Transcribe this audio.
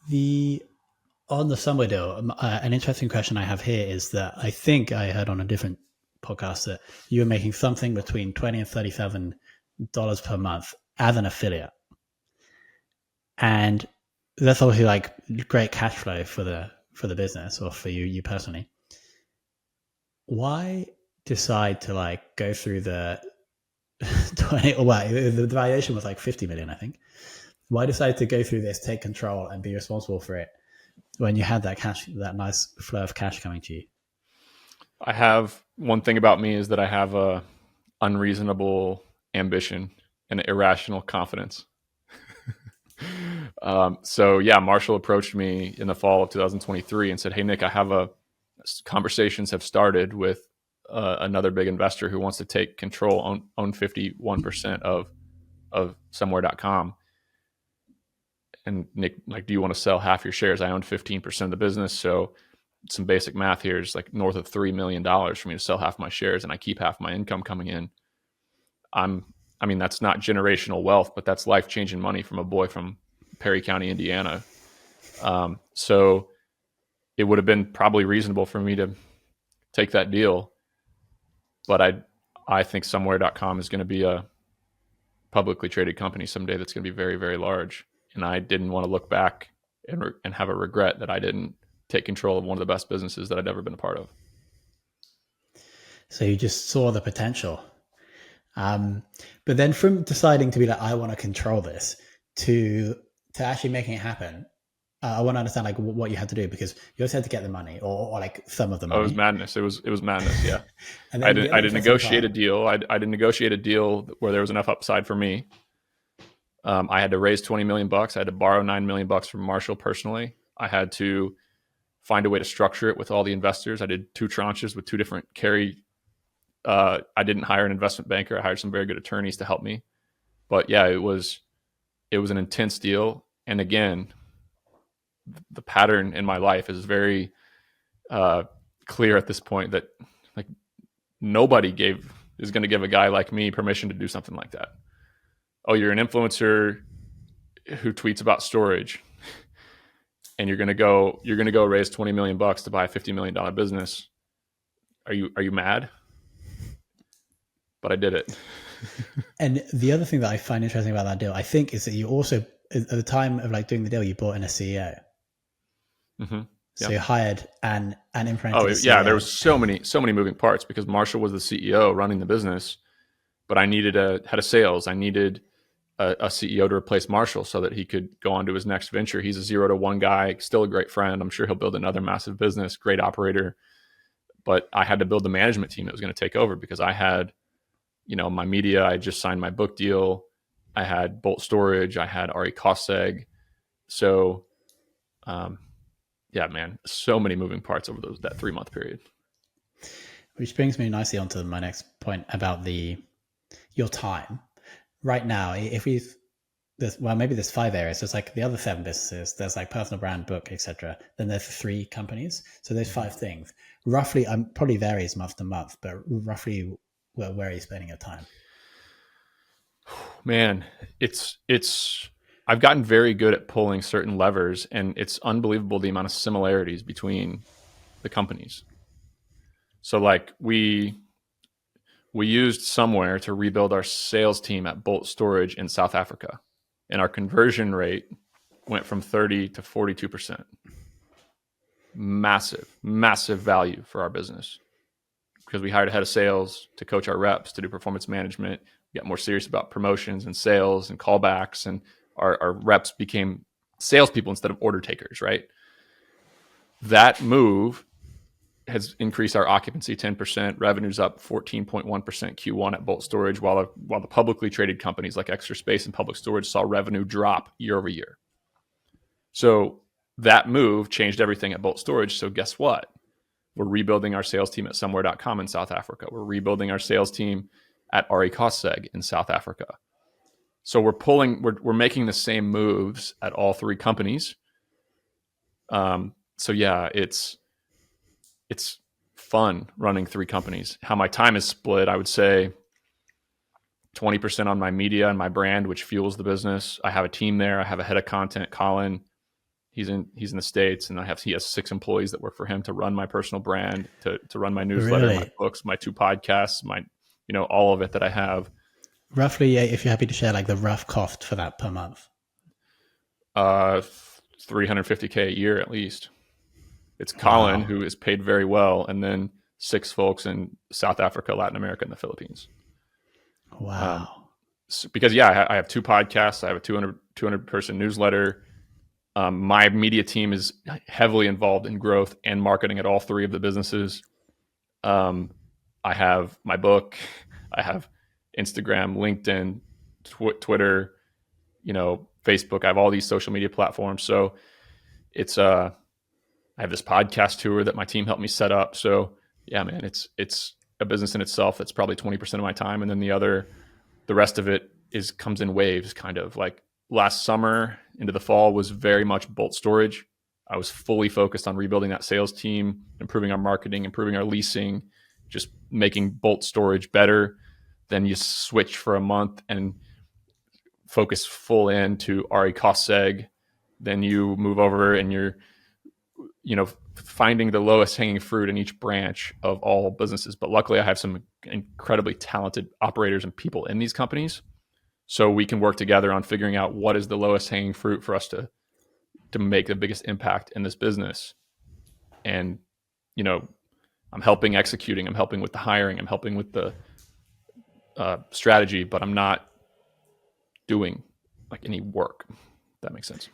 The On the Somewhere deal, an interesting question I have here is that I think I heard on a different podcast that you were making something between $20 and $37 per month as an affiliate, and that's obviously like great cash flow for the business or for you personally. Why decide to like go through the 20 or well, the valuation was like 50 million, I think. Why decide to go through this, take control, and be responsible for it when you had that cash, that nice flow of cash coming to you? I have one thing about me is that I have a unreasonable ambition and irrational confidence. So yeah, Marshall approached me in the fall of 2023 and said, "Hey Nick, conversations have started with another big investor who wants to take control, own 51% of somewhere.com. And Nick, like, do you want to sell half your shares? I own 15% of the business. So some basic math here is like north of $3 million for me to sell half my shares, and I keep half my income coming in. I mean, that's not generational wealth, but that's life-changing money from a boy from Perry County, Indiana. So it would have been probably reasonable for me to take that deal. But I think somewhere.com is going to be a publicly traded company someday that's going to be very, very large. And I didn't want to look back and have a regret that I didn't take control of one of the best businesses that I'd ever been a part of. So you just saw the potential. But then from deciding to be like, I want to control this, to actually making it happen, I want to understand like what you had to do, because you also had to get the money or like some of the money. Oh, it was madness. It was madness. Yeah. I didn't negotiate a deal. I didn't negotiate a deal where there was enough upside for me. I had to raise $20 million. I had to borrow $9 million from Marshall personally. I had to find a way to structure it with all the investors. I did 2 tranches with 2 different carry. I didn't hire an investment banker. I hired some very good attorneys to help me. But yeah, it was an intense deal. And again, the pattern in my life is very clear at this point that like nobody is going to give a guy like me permission to do something like that. Oh, you're an influencer who tweets about storage, and you're going to go raise $20 million to buy a $50 million business. Are you mad? But I did it. And the other thing that I find interesting about that deal, I think, is that you also, at the time of like doing the deal, you brought in a CEO. Mm-hmm. So you hired an implemented. Oh yeah, there was so many moving parts because Marshall was the CEO running the business, but I needed a head of sales. I needed a CEO to replace Marshall so that he could go on to his next venture. He's a 0 to 1 guy, still a great friend. I'm sure he'll build another massive business, great operator. But I had to build the management team that was going to take over because I had, my media. I just signed my book deal. I had Bolt Storage. I had Ari Koseg. So, yeah, man, so many moving parts over that 3-month period. Which brings me nicely onto my next point about your time. Right now, maybe there's 5 areas. So it's like the other 7 businesses. There's like personal brand, book, etc. Then there's 3 companies. So there's 5 things. Roughly, probably varies month to month, but roughly, where are you spending your time? Man, I've gotten very good at pulling certain levers, and it's unbelievable the amount of similarities between the companies. So like we used Somewhere to rebuild our sales team at Bolt Storage in South Africa, and our conversion rate went from 30 to 42%. Massive value for our business because we hired a head of sales to coach our reps, to do performance management. We got more serious about promotions and sales and callbacks, and our reps became salespeople instead of order takers, right? That move has increased our occupancy 10%, revenues up 14.1% Q1 at Bolt Storage, while the publicly traded companies like Extra Space and Public Storage saw revenue drop year over year. So that move changed everything at Bolt Storage. So guess what? We're rebuilding our sales team at somewhere.com in South Africa. We're rebuilding our sales team at Ari Koseg in South Africa. So we're making the same moves at all 3 companies. So yeah, it's fun running 3 companies. How my time is split, I would say 20% on my media and my brand, which fuels the business. I have a team there. I have a head of content, Colin. He's in the States, and he has 6 employees that work for him to run my personal brand, to run my newsletter, my Really? books, my 2 podcasts, my all of it that I have. Roughly, if you're happy to share, like the rough cost for that per month. 350K a year at least. It's Colin, Wow. who is paid very well, and then 6 folks in South Africa, Latin America, and the Philippines. Wow. Because I have 2 podcasts. I have a 200 person newsletter. My media team is heavily involved in growth and marketing at all 3 of the businesses. I have my book. I have Instagram, LinkedIn, Twitter, Facebook. I have all these social media platforms. So it's I have this podcast tour that my team helped me set up. So yeah, man, it's a business in itself that's probably 20% of my time, and then the rest of it comes in waves. Kind of like last summer into the fall was very much bolt storage. I was fully focused on rebuilding that sales team, improving our marketing, improving our leasing, just making bolt storage better. Then you switch for a month and focus full into RE cost seg. Then you move over and you're finding the lowest hanging fruit in each branch of all businesses. But luckily I have some incredibly talented operators and people in these companies. So we can work together on figuring out what is the lowest hanging fruit for us to make the biggest impact in this business. And, I'm helping executing, I'm helping with the hiring, I'm helping with the strategy, but I'm not doing like any work. If that makes sense.